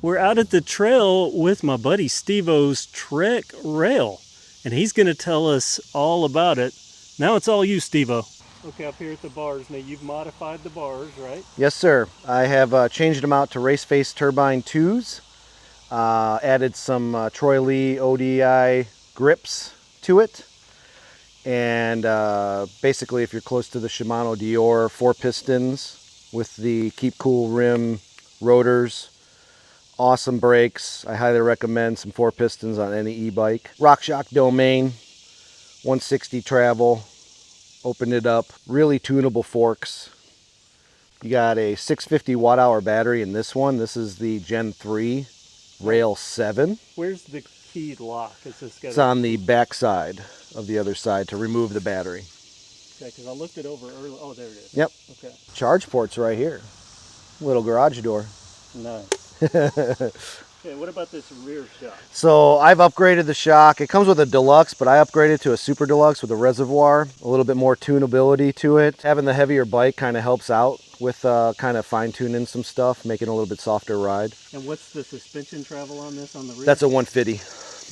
We're out at the trail with my buddy Steve-O's Trek rail, and he's going to tell us all about it. Now it's all you, Steve-O. Okay, up here at the bars, now you've modified the bars, right? Yes, sir. I have changed them out to race face turbine 2s, added some Troy Lee ODI grips to it, and basically if you're close to the Shimano Dior 4 pistons with the Keep Cool rim rotors, awesome brakes. I highly recommend some 4 pistons on any e-bike. RockShox Domain, 160 travel, opened it up, really tunable forks. You got a 650 watt-hour battery in this one. This is the Gen 3 Rail 7. Where's the key lock? It's on the back side of the other side to remove the battery. Okay, because I looked it over earlier. Oh, there it is. Yep. Okay. Charge port's right here. Little garage door. Nice. Okay, what about this rear shock? So I've upgraded the shock. It comes with a deluxe, but I upgraded to a super deluxe with a reservoir, a little bit more tunability to it. Having the heavier bike kind of helps out with kind of fine tuning some stuff, making it a little bit softer ride. And what's the suspension travel on this on the rear? That's a 150.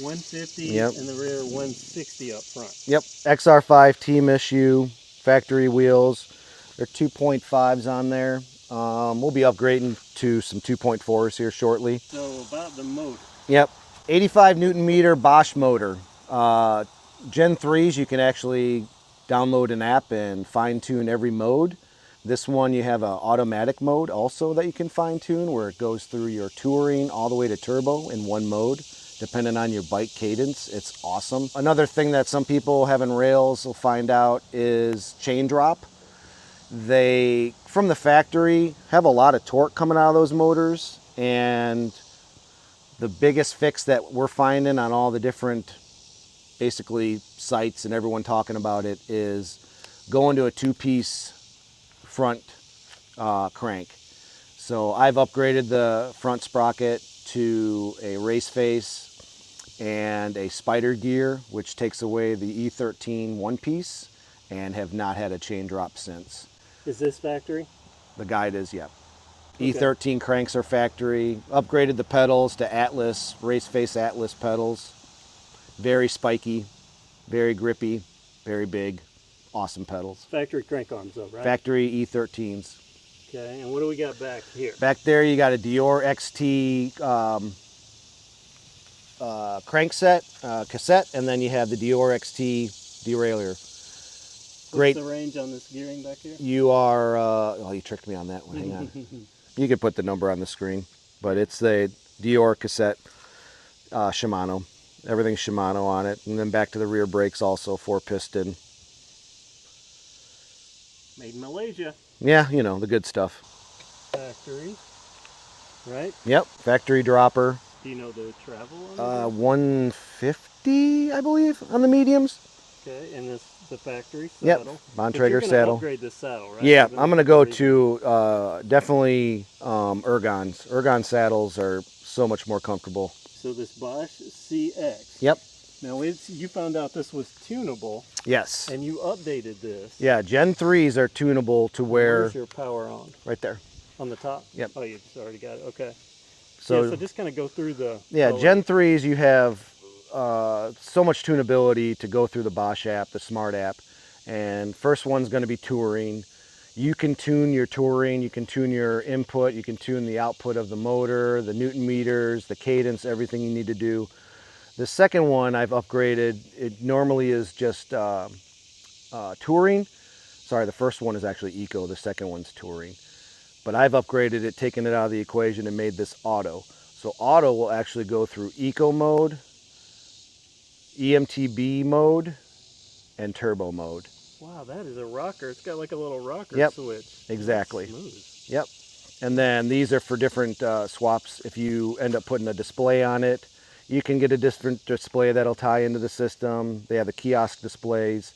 150, yep. And the rear 160 up front. Yep, XR5 team issue, factory wheels. There are 2.5s on there. We'll be upgrading to some 2.4s here shortly. So about the motor. Yep, 85 Newton meter Bosch motor. Gen 3s, you can actually download an app and fine tune every mode. This one you have an automatic mode also that you can fine tune where it goes through your touring all the way to turbo in one mode. Depending on your bike cadence, it's awesome. Another thing that some people having rails will find out is chain drop. They, from the factory, have a lot of torque coming out of those motors, and the biggest fix that we're finding on all the different basically sites and everyone talking about it is going to a 2-piece front crank. So I've upgraded the front sprocket to a race face and a spider gear, which takes away the E13 1-piece, and have not had a chain drop since. Is this factory? The guide is, yeah. Okay. E13 cranks are factory. Upgraded the pedals to Atlas, race face Atlas pedals. Very spiky, very grippy, very big, awesome pedals. Factory crank arms though, right? Factory E13s. Okay, and what do we got back here? Back there you got a Dior XT crankset, cassette, and then you have the Dior XT derailleur. Great. What's the range on this gearing back here? You are, oh, you tricked me on that one, hang on. You could put the number on the screen, but it's the Dior cassette Shimano. Everything's Shimano on it. And then back to the rear brakes also, 4-piston. Made in Malaysia. Yeah, you know, the good stuff. Factory, right? Yep, factory dropper. Do you know the travel on it? 150, I believe, on the mediums. Okay, and this the factory Yep, saddle. Bontrager saddle. Upgrade this saddle, right? Yeah, I'm gonna go to definitely Ergons. Ergon saddles are so much more comfortable. So this Bosch CX. Yep. Now you found out this was tunable. Yes. And you updated this. Yeah, Gen 3s are tunable to where. Where's your power on? Right there. On the top. Yep. Oh, you've already got it. Okay. So, yeah, so just kind of go through the. Yeah, Gen 3s you have so much tunability to go through the Bosch app, the smart app, and first one's going to be touring. You can tune your touring, you can tune your input, you can tune the output of the motor, the Newton meters, the cadence, everything you need to do. The second one I've upgraded. It normally is just touring. Sorry, the first one is actually eco, the second one's touring. But I've upgraded it, taken it out of the equation and made this auto. So auto will actually go through eco mode, eMTB mode, and turbo mode. Wow, that is a rocker. It's got like a little rocker Yep, switch. exactly. Smooth. Yep. And then these are for different swaps. If you end up putting a display on it, you can get a different display that'll tie into the system. They have the kiosk displays.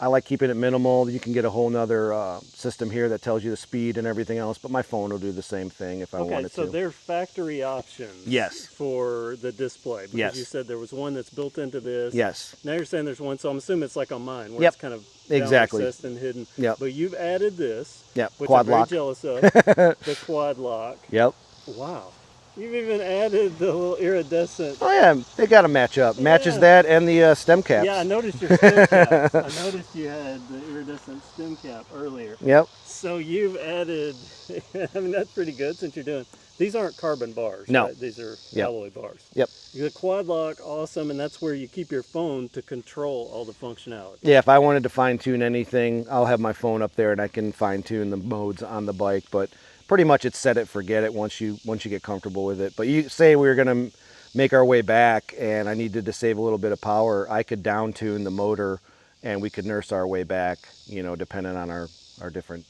I like keeping it minimal. You can get a whole nother system here that tells you the speed and everything else, but my phone will do the same thing if I wanted to. Okay, so they're factory options. Yes. For the display. Because yes. You said there was one that's built into this. Yes. Now you're saying there's one, so I'm assuming it's like on mine, where yep. it's kind of exactly. accessed and hidden. Yep. But you've added this, yep. which Quad I'm lock. very jealous of, the quad lock. Yep. Wow. You've even added the little iridescent. Oh yeah, they got to match up. Matches Yeah. that and the stem caps. Yeah, I noticed your stem caps. I noticed you had the iridescent stem cap earlier. Yep. So you've added, I mean, that's pretty good since you're doing, these aren't carbon bars, No. right? These are Yep. alloy bars. Yep. The quad lock, awesome, and that's where you keep your phone to control all the functionality. Yeah, if I wanted to fine tune anything, I'll have my phone up there and I can fine tune the modes on the bike. But pretty much it's set it, forget it once you get comfortable with it. But you say we were gonna make our way back and I needed to save a little bit of power, I could down tune the motor and we could nurse our way back, you know, depending on our different.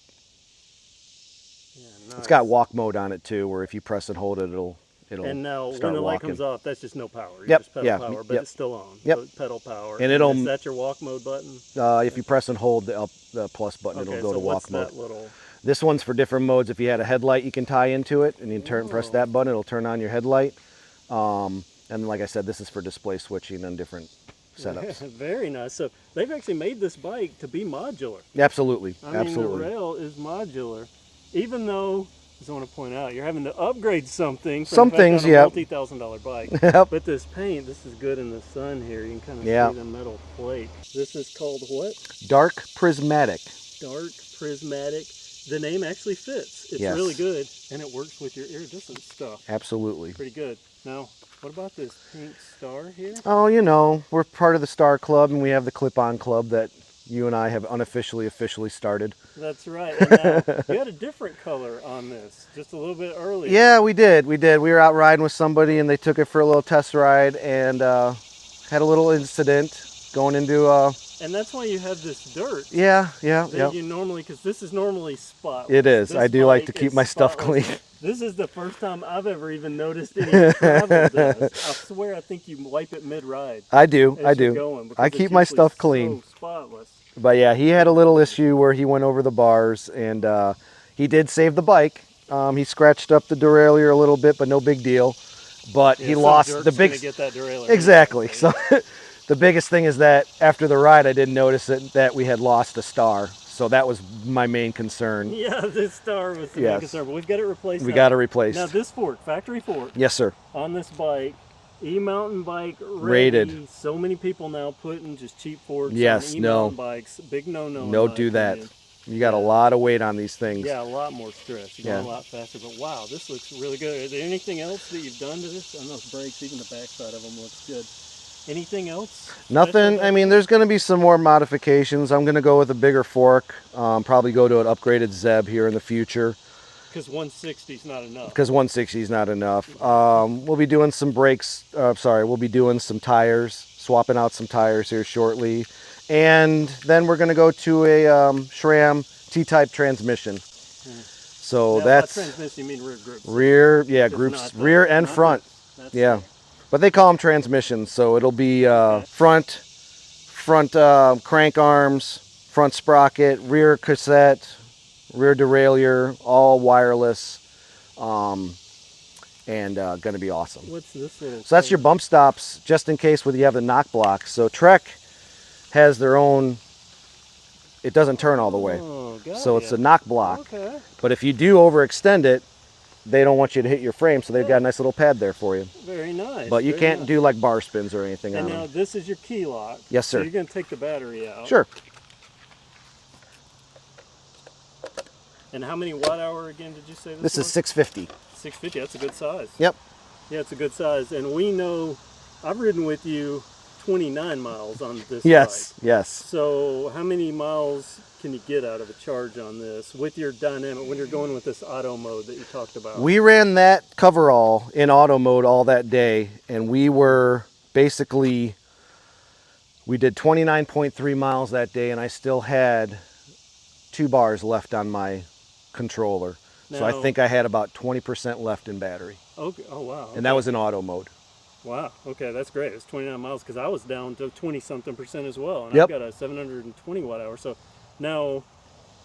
Yeah, nice. It's got walk mode on it too, where if you press and hold it, it'll and now start when the light walking. comes off, that's just no power. You Yep, just pedal yeah, power, but yep. it's still on. Yep. So pedal power. And it'll. Is that your walk mode button? If you press and hold the plus button, Okay, it'll go so to walk what's mode. that little? This one's for different modes. If you had a headlight, you can tie into it, and you press that button, it'll turn on your headlight. And like I said, this is for display switching and different setups. Very nice. So they've actually made this bike to be modular. Absolutely, I mean, absolutely. the rail is modular, even though, as I want to point out, you're having to upgrade something. Some things, yeah. Multi-$1,000 bike. Yep. But this paint, this is good in the sun here. You can kind of see the metal plate. This is called what? Dark prismatic. Dark prismatic. The name actually fits. It's Yes. really good, and it works with your iridescent stuff. Absolutely. Pretty good. Now, what about this pink star here? Oh, you know, we're part of the Star Club, and we have the Clip-On Club that you and I have officially started. That's right. And now, you had a different color on this just a little bit earlier. Yeah, we did. We were out riding with somebody, and they took it for a little test ride, and had a little incident going into. And that's why you have this dirt. Yeah. You normally, because this is normally spotless. It is. This I do like to bike keep is my stuff spotless. clean. This is the first time I've ever even noticed any travel dust. I swear, I think you wipe it mid-ride. I do. I keep my stuff clean. So spotless. But yeah, he had a little issue where he went over the bars, and he did save the bike. He scratched up the derailleur a little bit, but no big deal. But he lost the big. Get that derailleur Exactly. anyway. So the biggest thing is that after the ride, I didn't notice that we had lost a star. So that was my main concern. Yeah, this star was the main concern, but we've got it replaced. We got it replaced. Now this fork, factory fork. Yes, sir. On this bike, e-mountain bike rated. So many people now putting just cheap forks Yes, on e-mountain bikes. Big no-no. No, do that. You got a lot of weight on these things. Yeah, a lot more stress. You're going a lot faster. But wow, this looks really good. Is there anything else that you've done to this? On those brakes, even the backside of them looks good. Anything else? Nothing. I mean, there's going to be some more modifications. I'm going to go with a bigger fork. Probably go to an upgraded Zeb here in the future. Because 160 is not enough. Because 160 is not enough. We'll be doing some brakes. We'll be doing some tires, swapping out some tires here shortly. And then we're going to go to a SRAM T-type transmission. So now, that's transmission. You mean rear groups? Rear, yeah, groups, rear and front. Yeah. But they call them transmissions, so it'll be front crank arms, front sprocket, rear cassette, rear derailleur, all wireless, and going to be awesome. What's this little? So that's your bump stops, just in case whether you have the knock blocks. So Trek has their own. It doesn't turn all the way, so it's a knock block. Okay. But if you do overextend it, they don't want you to hit your frame, so they've got a nice little pad there for you. Very nice. But you can't do like bar spins or anything on them. And now this is your key lock. Yes, sir. So you're going to take the battery out. Sure. And how many watt hour again did you say this was? This is 650. 650, that's a good size. Yep. Yeah, it's a good size. And we know, I've ridden with you 29 miles on this Yes, bike. yes. So how many miles can you get out of a charge on this with your dynamic, when you're going with this auto mode that you talked about? We ran that coverall in auto mode all that day, and we were basically, we did 29.3 miles that day, and I still had 2 bars left on my controller. Now, so I think I had about 20% left in battery. Okay. Oh, wow. Okay. And that was in auto mode. Wow. Okay, that's great. It's 29 miles because I was down to 20-something% as well. And Yep. I've got a 720 watt hour. So now,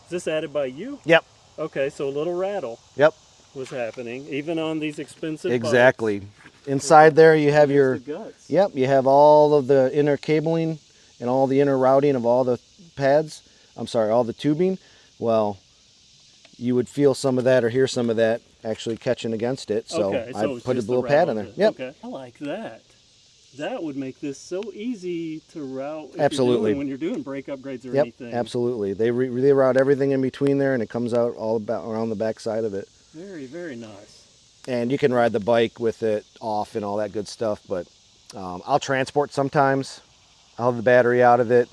is this added by you? Yep. Okay, so a little rattle. Yep. Was happening, even on these expensive Exactly. bikes. Inside there you have your, guts. Yep, you have all of the inner cabling and all the inner routing of all the pads. I'm sorry, all the tubing. Well, you would feel some of that or hear some of that actually catching against it. So Okay, I it's put a just the little pad in route there. of it. Yep. Okay, I like that. That would make this so easy to route if Absolutely. when you're doing brake upgrades or Yep, anything. absolutely. They route everything in between there, and it comes out all about around the back side of it. Very, very nice. And you can ride the bike with it off and all that good stuff, but I'll transport sometimes. I'll have the battery out of it,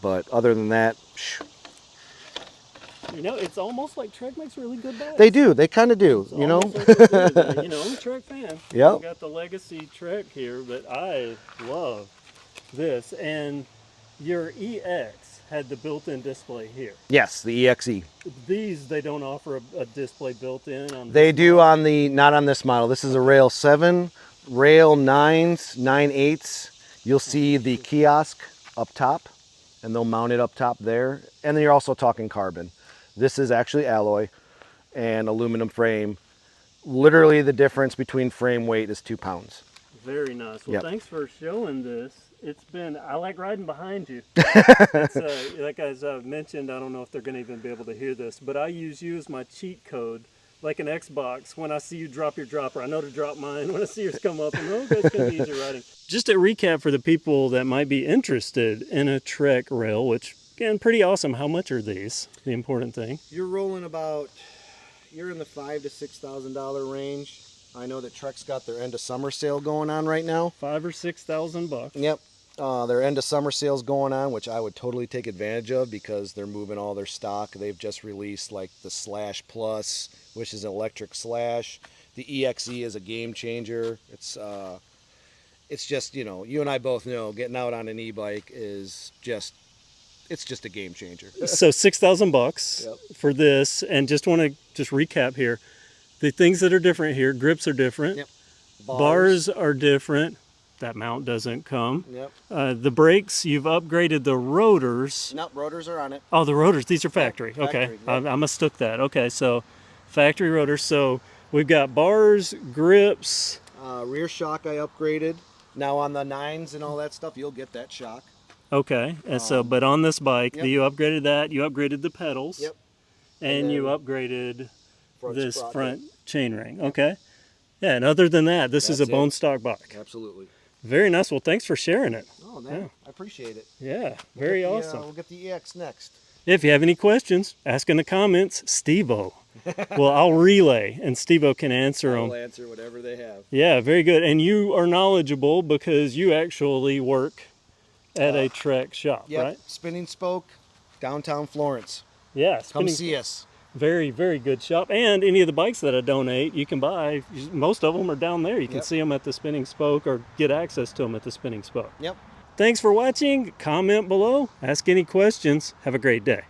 but other than that, You know, it's almost like Trek makes really good bikes. they do. They kind of do, It's you know? almost like they do. You know, I'm a Trek fan. Yep. I've got the Legacy Trek here, but I love this. And your EX had the built-in display here. Yes, the EXE. These, they don't offer a display built-in on They this do model? on the, not on this model. This is a Rail 7, Rail 9s, 9/8s. You'll see the kiosk up top, and they'll mount it up top there. And then you're also talking carbon. This is actually alloy and aluminum frame. Literally the difference between frame weight is 2 pounds. Very nice. Well, Yep. thanks for showing this. It's been, I like riding behind you. It's, like as I've mentioned, I don't know if they're going to even be able to hear this, but I use you as my cheat code, like an Xbox. When I see you drop your dropper, I know to drop mine. When I see yours come up, I know that's going to be easier riding. Just a recap for the people that might be interested in a Trek rail, which, again, pretty awesome. How much are these? The important thing. You're rolling about, you're in the $5,000 to $6,000 range. I know that Trek's got their end of summer sale going on right now. $5,000 or $6,000. Yep. Their end of summer sales going on, which I would totally take advantage of because they're moving all their stock. They've just released like the Slash Plus, which is an electric slash. The EXE is a game changer. It's just, you know, you and I both know getting out on an e-bike is just, it's just a game changer. So $6,000 Yep. for this, and just want to just recap here. The things that are different here, grips are different. Yep. Bars are different. That mount doesn't come. Yep. The brakes, you've upgraded the rotors. Nope, rotors are on it. Oh, the rotors, these are factory. Yep, okay, factory, yep. I mistook that. Okay, so factory rotors. So we've got bars, grips. Rear shock I upgraded. Now on the 9s and all that stuff, you'll get that shock. Okay, and so, but on this bike, Yep. you upgraded that. You upgraded the pedals. Yep. And you then upgraded this sprocket. front chainring. Okay. Yeah, and other than that, this is a That's it. bone stock bike. Absolutely. Very nice. Well, thanks for sharing it. Oh, man, I appreciate it. Yeah, very We'll get awesome. We'll get the EX next. If you have any questions, ask in the comments. Steve-O. Well, I'll relay, and Steve-O can answer them. I'll answer whatever they have. Yeah, very good. And you are knowledgeable because you actually work at a Trek shop, Yep. right? Spinning Spoke, downtown Florence. Yeah. Come spinning- see us. Very, very good shop. And any of the bikes that I donate, you can buy. Most of them are down there. You can Yep. see them at the Spinning Spoke or get access to them at the Spinning Spoke. Yep. Thanks for watching. Comment below. Ask any questions. Have a great day.